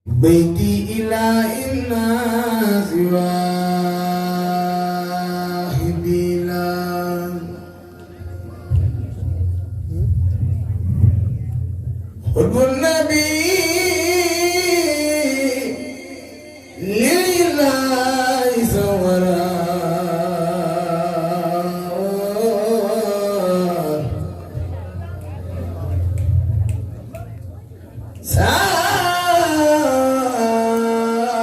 بيتي إلى الناس واحد لا حب النبي لله سورا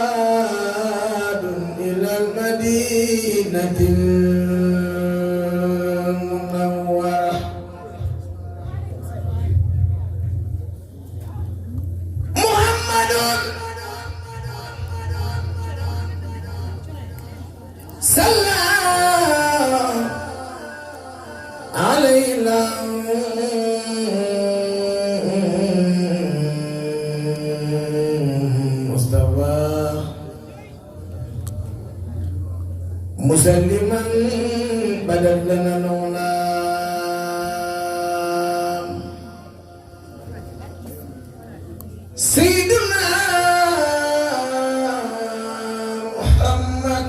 سعد إلى المدينة المنورة محمد صلى عليه مصطفى مسلما بدل لنا الغلام سيدنا محمد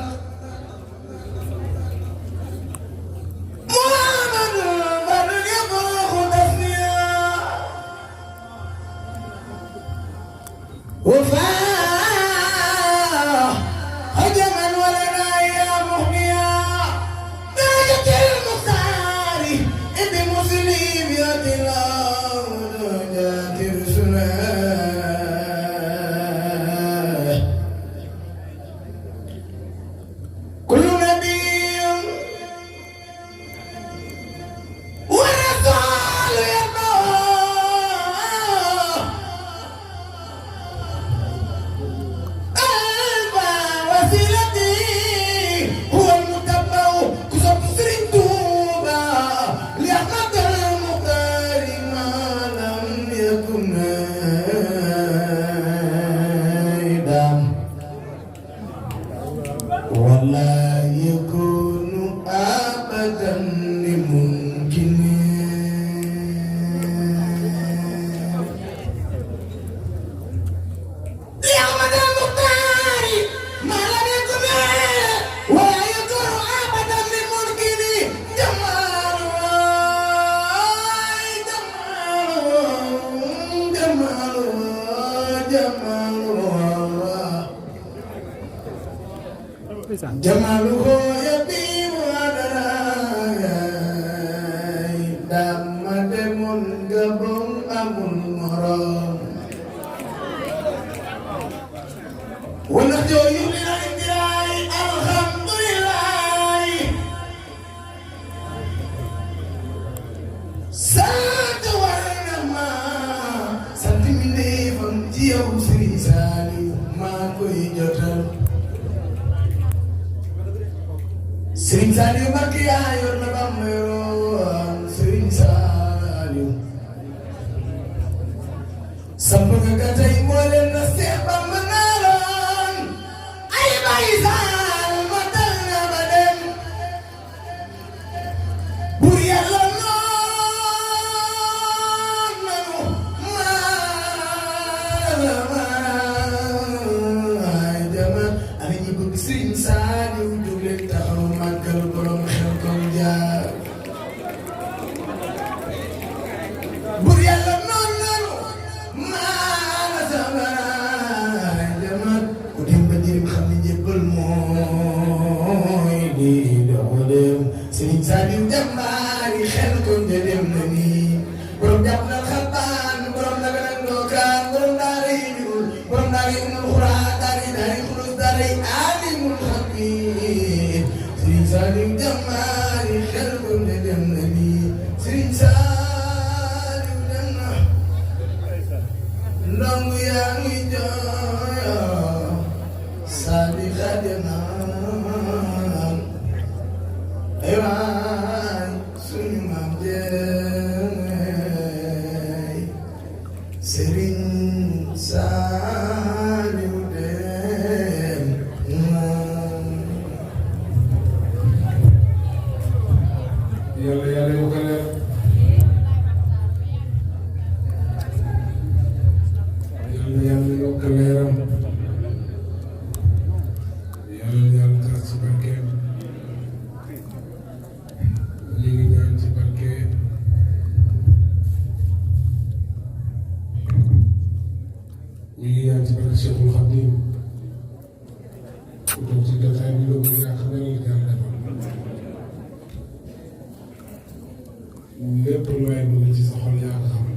بدل يبوخ تسنيا وفاه هجما ولنا يا مهنيا درجة المختار ابن مسلم يا الله درجات رسله كل نبي ورسول يدعو وسيلتي هو المتبع كسب سرين توبا لأحمد المختار ما لم يكن أيضا ولا يكون أبدا لممكن لأحمد المختار ما لم يكن ولا يكون أبدا لممكن جماله يبين ودراي دم دمون قبل أمون مرام ونرجو يمين الانتراي الحمد لله سنت ورنما سنت مني فمتيو سريسالي ما كوي جوتل Serigne Saliou Mbacké yaa yor na Bamba yoroon Serigne Saliou samp nga ka tey moo leen na Seex Bamba naaloon ay Baay Faal matal na ba dem buur Yàlla noon nanu maay jaman ana ñi bëgg Serigne Saliou jóg leen taxaw màggal borom xel kom jaar buur Yàlla noon nanu maana samaay jaman ku dem ba jërim xam ne jébbal mooy di doxo dem Serigne Saliou jàmbaari xel kom ja dem na nii borom jàpp na xabaan borom naga nag ndookaan borom daara yi ñuul borom daara yi umul xuraa daara yi xulus daara yi alimul xabiir Serigne Saliou jàmbaari xel kom ja dem na nii Serigne Saliou dem na ndongo yaa ngi jooyo Saliou xadim na ay waay suñu maam jeey Serigne Saliou dem na ngi ñaan ci barke Cheikhul Khadim ku toog ci jotaay bi loo bëgg yaa xam ne la yàlla defal lépp lu waay bëgg ci sa xol yaa ko xam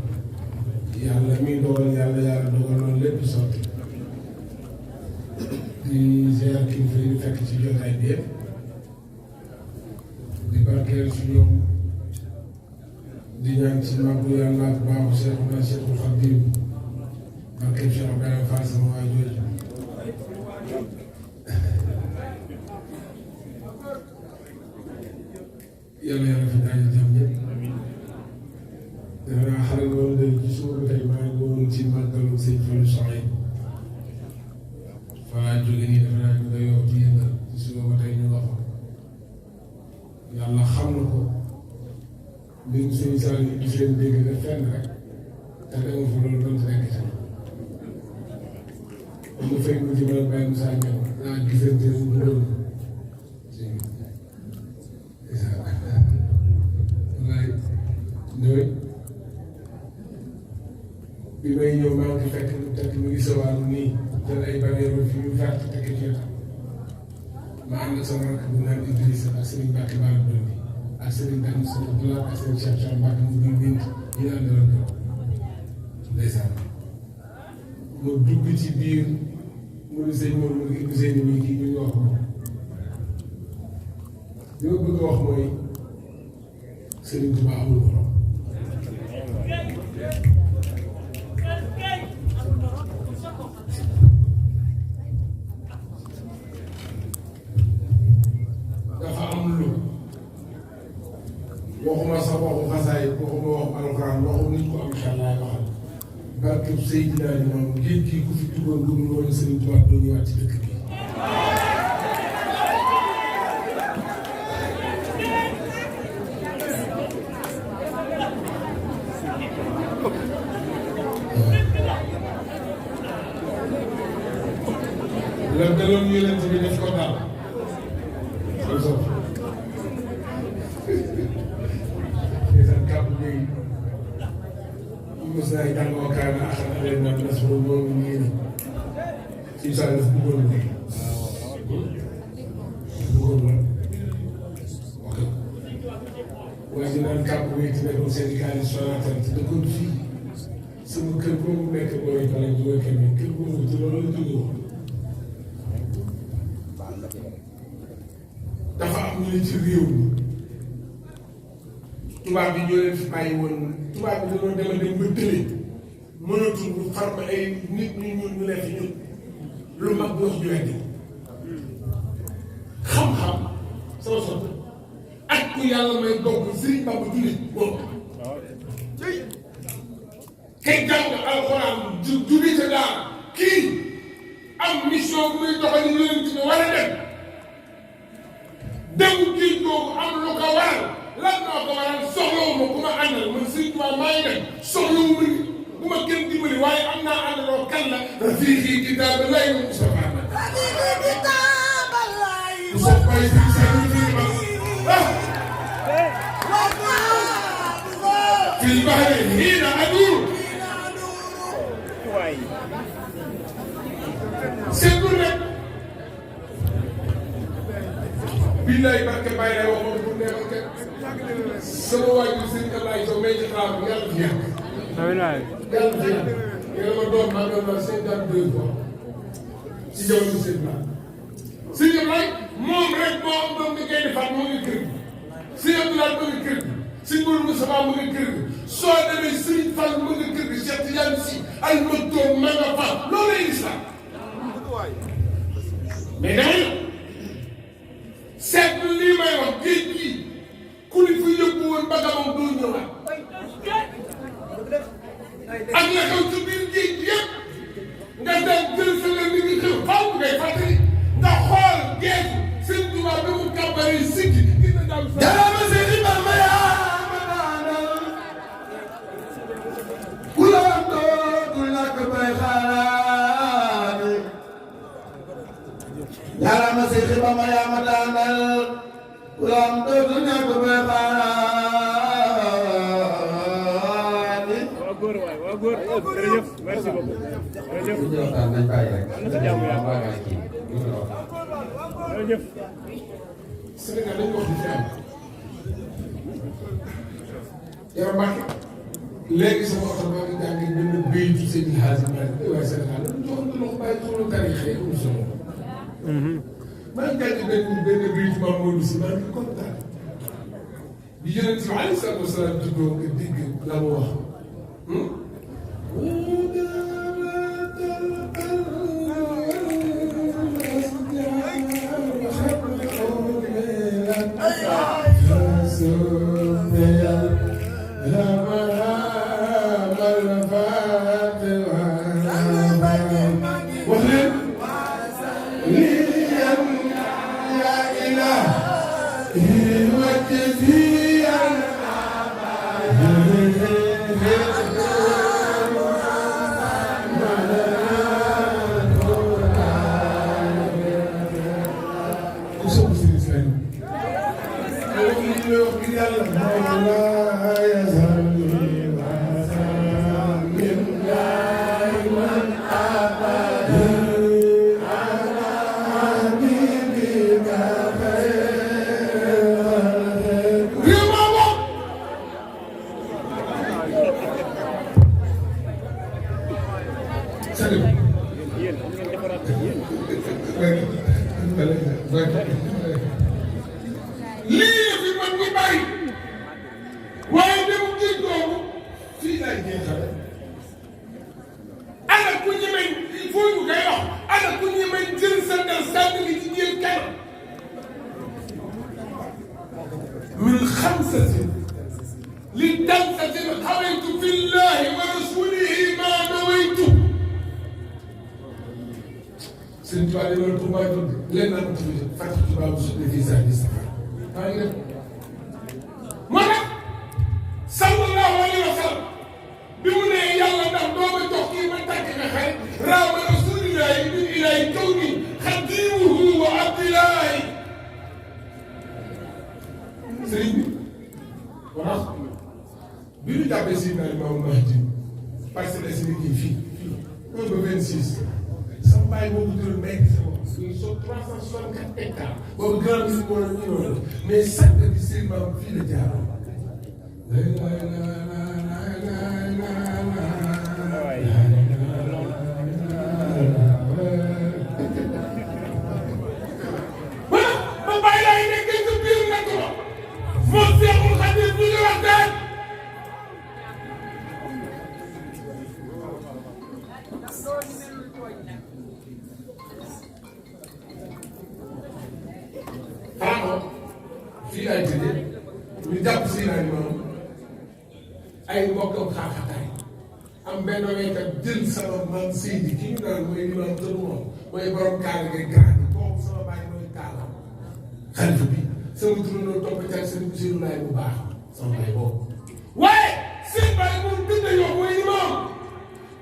yàlla mi dogal yàlla dogal loolu lépp sotti di ziar kilifa yi fekk ci jotaay bi yëpp di barkeel ci ñoom di ñaan ci màggu yàlla ak baaxu Cheikhul Khadim barkeel Cheikh Ibrahima Fall sama waa jooju yàlla fi daal di jàmm ñëpp danaa xale loolu day ci suba ba tey maa ngi woon ci màggalu sëñ Fallu Soxay voilà jóge nii defe naa ñu nga yow ci yëngal ci suba ba tey ñu nga fa yàlla xam na ko mbirum sëñ Sall yi gis leen dégg nga fenn rek te dama fa loolu doon nekk ci mu fekk mu ci mën a bàyyi Moussa Niang naa gisante mu doon ñooy bi may ñëw maa ngi fekk mu ngi sawaaru nii jël ay barrières fi ñu verte tekk ci wetam ma ànd ak sama rakk bu naan Idrissa ak Serigne Mbacke Bara Dolly ak Serigne Dame Sow Dula ak Serigne Cheikh Cheikh Mbacke mu ngi bind ñu naan dara dara ndeysaan mu dugg ci biir mu ne sëñ moom mu ngi gisee ni muy kii ñu wax ko li ma bëgg a wax mooy Serigne Touba amul borom dafa am lu waxuma sax waxu xasaay waxuma waxu alxuraan waxu nit ko am xel laay waxal barke Seydina ni moom géej gi ku fi duggoon dugg loolu Serigne Touba doo ñëwaat ci dëkk bi la daloon yonent bi def ko daal xam sof ndeysaan kàpp bi mos naa jàngoo kaa na axan aleen naan nas boobu moom nii na suñu saa def bëggoon la bëggoon la ok waaye ñu naan kàpp bi ci nekkoon syndicaliste Sonatel ci dëkkoon fii sama kër boobu nekk booy bala jóge kenn kër boobu ci loolu la jóge woon dafa am ñu ci réew mi tubaab bi ñoo leen fi bàyyi woon tubaab bi dañoo demal dem ba tële mënatul bu farm ay nit ñu ñuul ñu leen fi ñun lu mag bi wax ju weddi xam-xam sama sot ak ku yàlla may dogg Sëriñ Bamba jullit boobu kay jàng alxuraan jubi ca daal kii am mission bu muy doxal ñu leen ci war a dem déggu kii boobu am lu ko waral lan moo ko waral soxlawu ma ku ma àndal man Sëriñ Tuubaa maa ngi dem soxlawu ma bu ma kenn dimbali waaye am naa àndaloo kan la rafiiqi kitaaba lay mu Mustafa Mustafa yi si seen fil bahri hiina aduur seetlu rek billaay barke bàyyi lay waxoon pour neexal kenn sama waajur Serigne Ablaye Sow may ci xalaat bi yàlla fi yàgg. yàlla fi yàgg. yàlla ma doon maa doon la 52 fois ci jamono seen baax. Serigne Ablaye moom rek moo am doom bi ngay defaat moo ngi kër gi. Serigne Abdoulaye mu ngi kër gi. Serigne Mourou Moussa mu ngi kër gi. soo demee Serigne Fall mu ngi kër gi Cheikh Tidiane Sy ay mëttoon ma nga fa loolu lay islam. mais dama ne seetlu lii may wax géej gi ku li fi yóbbu woon ba gamam doo ñëwaat ak la xew ci biir géej gi yëpp nga dem jël sa la nit ñi xew faaw ngay fàttali nga xool géej seen tubaab bi mu kàmbaree sikki dina daal sa dama seeni Bamba yaa ma daanal ku la dootul ñàkk bay xaaraani yàlla ma seeni Bamba yaa ma daanal ku la dootul ñàkk bay xaaraani jërëjëf merci beaucoup jërëjëf ñu waxtaan nañ bàyyi rek. jërëjëf Sénégal dañu wax di thiaw yow Mbacke léegi sama oto maa ngi jàngee benn béy ci seen i xaalis waaye Sénégal dañu joxoon loxo bàyyi xoolal tarix yi amul solo. maa ngi jàngee benn béy ci maam Modou si maa ngi kontaan bi Yonent bi alayhi salaatu wa salaam juddoo nga dégg la mu wax. Serigne wax bi ñu jàppee si parce que si nit ñi fii 1 ba 26 sama bàyyi boobu jël mbéy mi sa bopp muy so 364 hectares boobu grand bi moo ñu ñëwoon mais sànq bi Serigne Maam fii la jaaroon. fii laay tëjee ñu jàpp si laay moom ay mbokkam xaaxataay am benn waykat jël sama maam Seydi ki ñu naan mooy li ma am tëru moom mooy borom kaala ngay grand bi kooku sama bàyyi mooy kaala xalifa bi sama turandoo topp ca seen Basiru laay bu baax sama bàyyi boobu waaye seen bàyyi moom dëgg yoo mooy li moom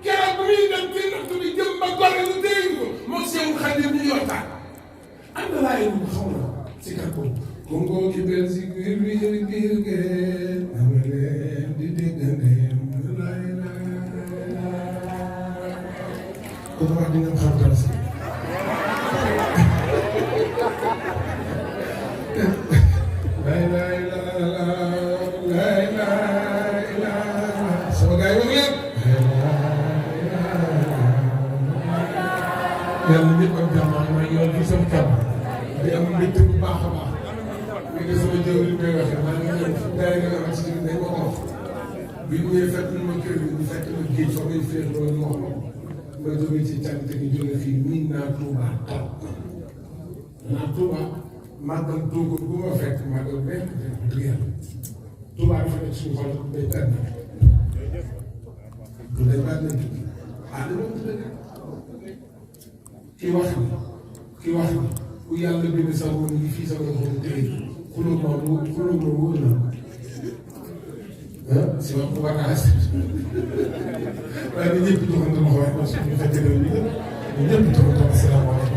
keroog bu muy dem ci naxtu bi jëm ba gore lu dégg ko moom Seexul Xadiim ñu waxtaan am na laay bu xaw na si kàddu Congo ki Belgique wir wir ngeen amaleen di déggante lay ko wax di nga xam dara si lay sama gars yi wax leen yàlla ñëpp am jàmm ma yoon fi sama kàmm di am mbégte bu baax a baax léegi sama jëw li may waxee maa ngi ñëw gars yi nga xamante ne dañ ma ko wax bi ñu ñëwee fekk ma kër gi ñu fekk ma géej fa may féex loolu ñu wax ma jógee ci cant gi jóge fii miin naa Touba trop naa Touba màggal Touba bu ma fekk màggal benn du yàlla Touba dafa nekk suñu xol day tànn du day baax nañ tukki dama dëgg ki wax ni ku yàlla bind sax woon ngi fii sax nga xool tey xulóo ma wóor na ah si wax bu baax waaye ñëpp joxoon na ma ko waaye man suñu fekkee ñëpp joxoon na ma salaamaaleykum